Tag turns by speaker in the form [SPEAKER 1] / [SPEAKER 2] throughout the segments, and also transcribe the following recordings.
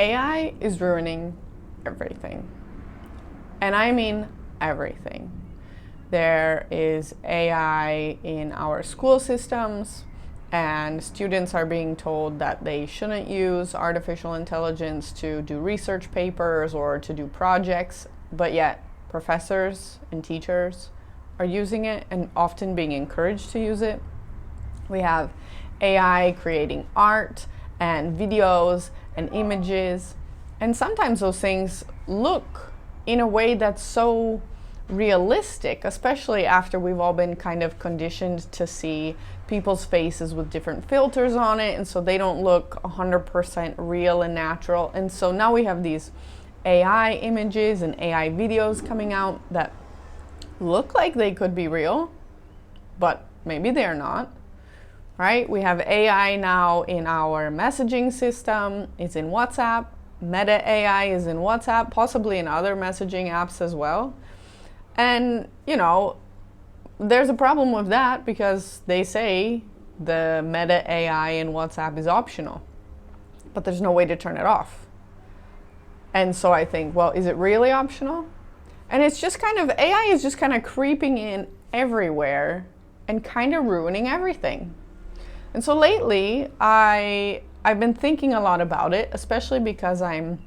[SPEAKER 1] AI is ruining everything. And I mean everything. There is AI in our school systems, and students are being told that they shouldn't use artificial intelligence to do research papers or to do projects, but yet professors and teachers are using it and often being encouraged to use it. We have AI creating art and videos and images, and sometimes those things look in a way that's so realistic, especially after we've all been kind of conditioned to see people's faces with different filters on it, and so they don't look 100% real and natural. And so now we have these AI images and AI videos coming out that look like they could be real, but maybe they're not, right? We have AI now in our messaging system. It's in WhatsApp. Meta AI is in WhatsApp, possibly in other messaging apps as well. And, there's a problem with that because they say the Meta AI in WhatsApp is optional, but there's no way to turn it off. And so I think, well, is it really optional? And it's just AI is just kind of creeping in everywhere and kind of ruining everything. And so lately, I've been thinking a lot about it, especially because I'm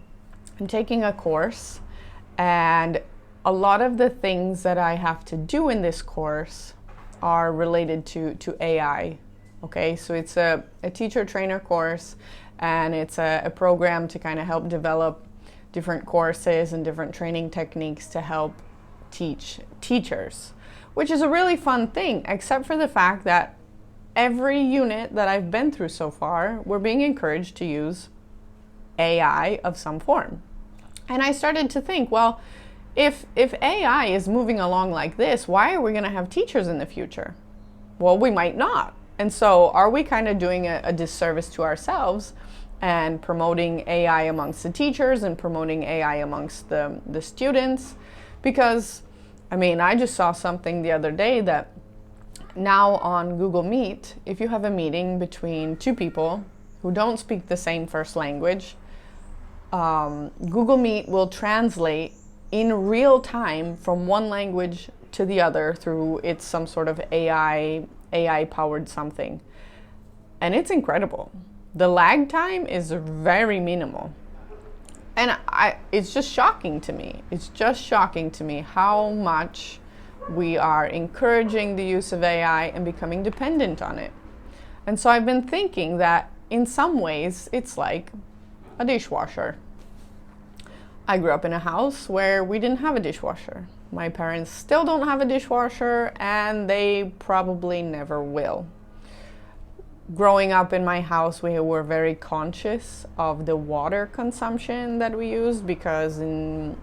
[SPEAKER 1] taking a course, and a lot of the things that I have to do in this course are related to AI. Okay, so it's a teacher trainer course, and it's a program to kind of help develop different courses and different training techniques to help teach teachers, which is a really fun thing, except for the fact that every unit that I've been through so far, we're being encouraged to use AI of some form. And I started to think, well, if AI is moving along like this, why are we going to have teachers in the future? Well, we might not. And so are we kind of doing a disservice to ourselves and promoting AI amongst the teachers and promoting AI amongst the students? Because, I just saw something the other day that now on Google Meet, if you have a meeting between two people who don't speak the same first language, Google Meet will translate in real time from one language to the other through it's some sort of AI powered something. And it's incredible. The lag time is very minimal. And it's just shocking to me. It's just shocking to me how much we are encouraging the use of AI and becoming dependent on it. And so I've been thinking that in some ways it's like a dishwasher. I grew up in a house where we didn't have a dishwasher. My parents still don't have a dishwasher, and they probably never will. Growing up in my house, we were very conscious of the water consumption that we used, because in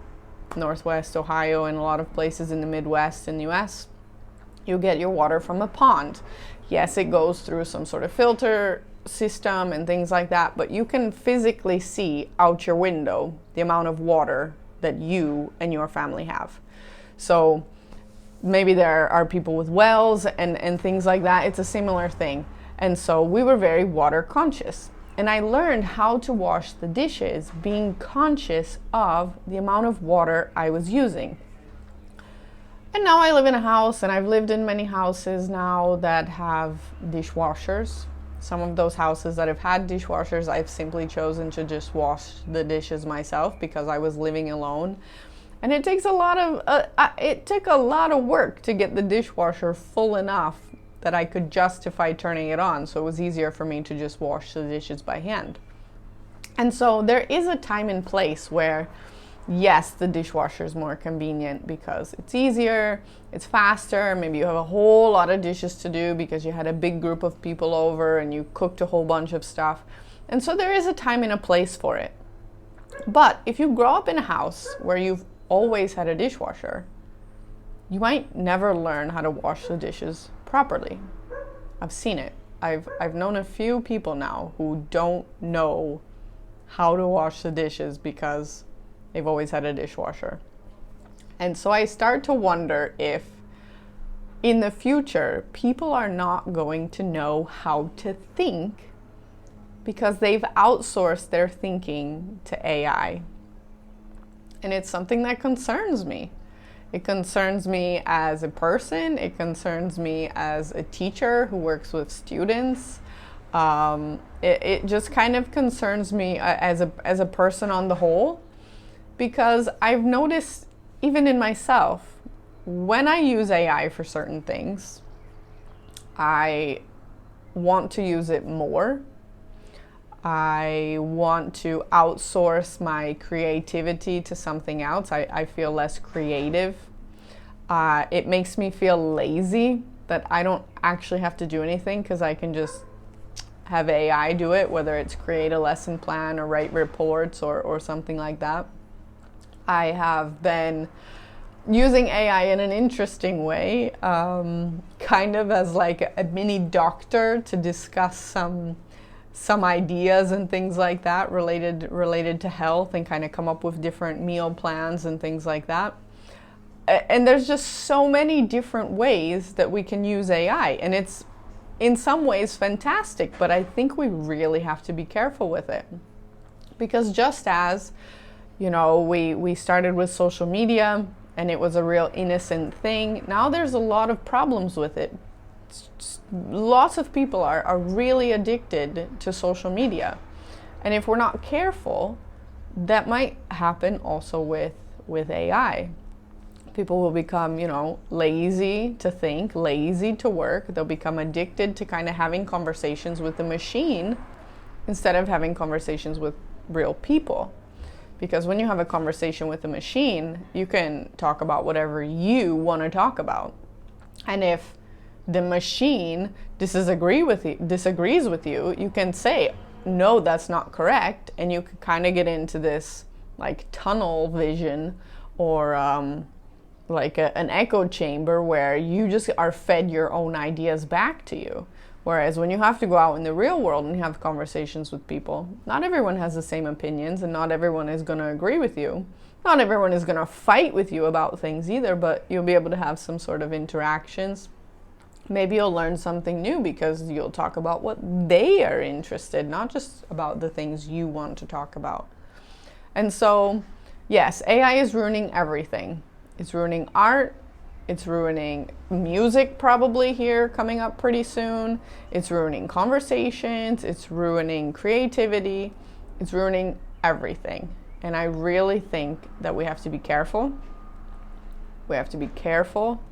[SPEAKER 1] Northwest Ohio and a lot of places in the Midwest in the US, you get your water from a pond. Yes, it goes through some sort of filter system and things like that, but you can physically see out your window the amount of water that you and your family have. So maybe there are people with wells and things like that. It's a similar thing. And so we were very water conscious. And I learned how to wash the dishes being conscious of the amount of water I was using. And now I live in a house, and I've lived in many houses now that have dishwashers. Some of those houses that have had dishwashers, I've simply chosen to just wash the dishes myself because I was living alone. And it takes it took a lot of work to get the dishwasher full enough that I could justify turning it on. So it was easier for me to just wash the dishes by hand. And so there is a time and place where, yes, the dishwasher is more convenient because it's easier, it's faster. Maybe you have a whole lot of dishes to do because you had a big group of people over and you cooked a whole bunch of stuff. And so there is a time and a place for it. But if you grow up in a house where you've always had a dishwasher, you might never learn how to wash the dishes properly. I've seen it. I've known a few people now who don't know how to wash the dishes because they've always had a dishwasher. And so I start to wonder if in the future people are not going to know how to think because they've outsourced their thinking to AI. And it's something that concerns me. It concerns me as a person. It concerns me as a teacher who works with students. It just kind of concerns me as a person on the whole, because I've noticed even in myself, when I use AI for certain things, I want to use it more. I want to outsource my creativity to something else. I feel less creative. It makes me feel lazy that I don't actually have to do anything because I can just have AI do it, whether it's create a lesson plan or write reports or something like that. I have been using AI in an interesting way, kind of as like a mini doctor to discuss some ideas and things like that related to health, and kind of come up with different meal plans and things like that. And there's just so many different ways that we can use AI, and it's in some ways fantastic, but I think we really have to be careful with it. Because just as, we started with social media and it was a real innocent thing, now there's a lot of problems with it. Lots of people are really addicted to social media. And if we're not careful, that might happen also with AI. People will become, lazy to think, lazy to work. They'll become addicted to kind of having conversations with the machine instead of having conversations with real people. Because when you have a conversation with the machine, you can talk about whatever you want to talk about. And if the machine disagrees with you, you can say, no, that's not correct. And you can kind of get into this like tunnel vision, or like an echo chamber where you just are fed your own ideas back to you. Whereas when you have to go out in the real world and have conversations with people, not everyone has the same opinions, and not everyone is going to agree with you. Not everyone is going to fight with you about things either, but you'll be able to have some sort of interactions. Maybe you'll learn something new because you'll talk about what they are interested, not just about the things you want to talk about. And so, yes, AI is ruining everything. It's ruining art. It's ruining music, probably here coming up pretty soon. It's ruining conversations. It's ruining creativity. It's ruining everything. And I really think that we have to be careful. We have to be careful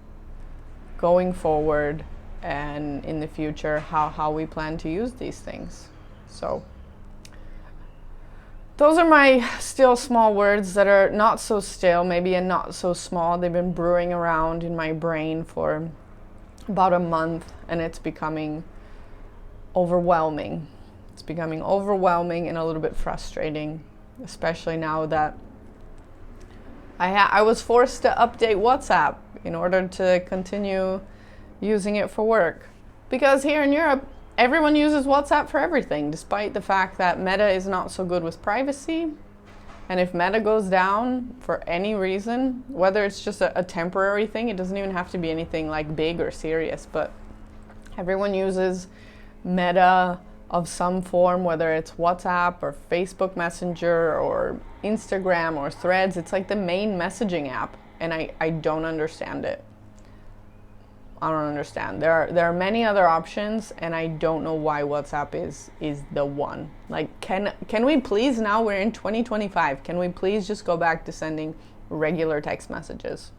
[SPEAKER 1] going forward and in the future how we plan to use these things. So those are my still small words that are not so still, maybe, and not so small. They've been brewing around in my brain for about a month, and it's becoming overwhelming. It's becoming overwhelming and a little bit frustrating, especially now that I was forced to update WhatsApp in order to continue using it for work. Because here in Europe, everyone uses WhatsApp for everything, despite the fact that Meta is not so good with privacy. And if Meta goes down for any reason, whether it's just a temporary thing, it doesn't even have to be anything like big or serious, but everyone uses Meta of some form, whether it's WhatsApp or Facebook Messenger or Instagram or Threads. It's like the main messaging app, and I don't understand it. I don't understand. There are many other options, and I don't know why WhatsApp is the one. Like, can we please, now we're in 2025, can we please just go back to sending regular text messages?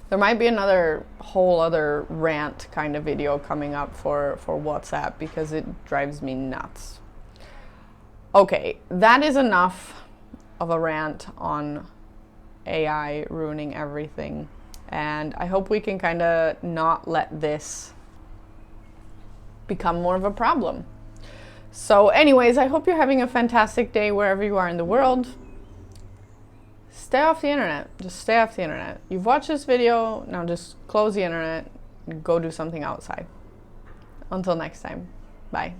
[SPEAKER 1] There might be another whole other rant kind of video coming up for WhatsApp, because it drives me nuts. Okay, that is enough of a rant on AI ruining everything. And I hope we can kind of not let this become more of a problem. So anyways, I hope you're having a fantastic day wherever you are in the world. Stay off the internet. Just stay off the internet. You've watched this video, now just close the internet and go do something outside. Until next time, bye.